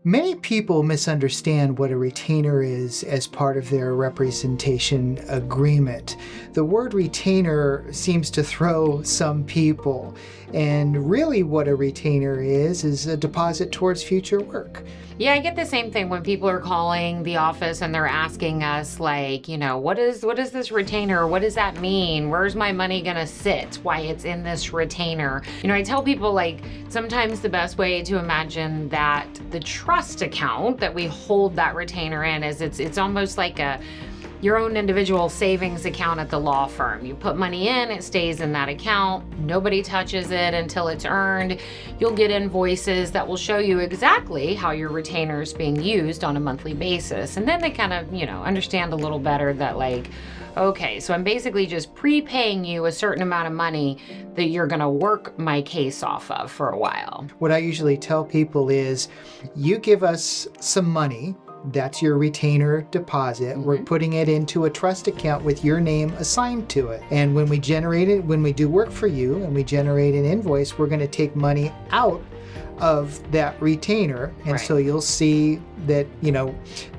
Many people misunderstand what a retainer is as part of their representation agreement. The word retainer seems to throw some people, and really what a retainer is a deposit towards future work. Yeah, I get the same thing when people are calling the office and they're asking us, like, what is this retainer? What does that mean? Where's my money gonna sit? Why it's in this retainer? I tell people, like, sometimes the best way to imagine that the trust account that we hold that retainer in is it's almost like your own individual savings account at the law firm. You put money in, it stays in that account. Nobody touches it until it's earned. You'll get invoices that will show you exactly how your retainer is being used on a monthly basis. And then they kind of, understand a little better that, like, okay, so I'm basically just prepaying you a certain amount of money that you're gonna work my case off of for a while. What I usually tell people is, you give us some money, that's your retainer deposit. We're putting it into a trust account with your name assigned to it. And when we generate it, when we do work for you and we generate an invoice, we're going to take money out of that retainer. And so you'll see that,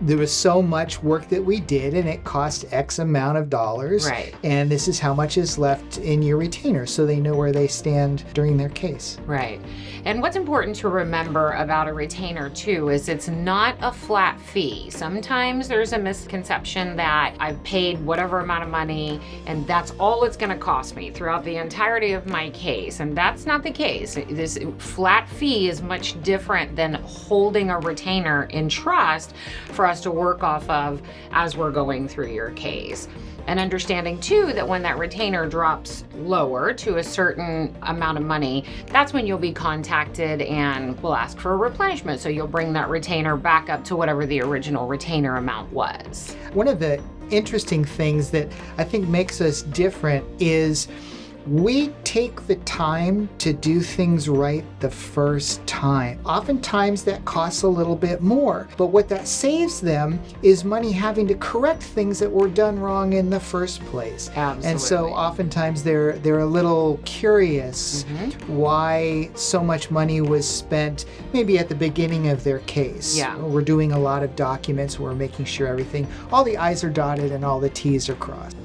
there was so much work that we did and it cost X amount of dollars. Right. And this is how much is left in your retainer, so they know where they stand during their case. Right. And what's important to remember about a retainer too is it's not a flat fee. Sometimes there's a misconception that I've paid whatever amount of money and that's all it's going to cost me throughout the entirety of my case. And that's not the case. This flat fee is much different than holding a retainer in trust for us to work off of as we're going through your case. And understanding too that when that retainer drops lower to a certain amount of money, that's when you'll be contacted and we'll ask for a replenishment. So you'll bring that retainer back up to whatever the original retainer amount was. One of the interesting things that I think makes us different is we take the time to do things right the first time. Oftentimes that costs a little bit more, but what that saves them is money having to correct things that were done wrong in the first place. Absolutely. And so oftentimes they're a little curious why so much money was spent maybe at the beginning of their case. Yeah. We're doing a lot of documents, we're making sure all the I's are dotted and all the T's are crossed.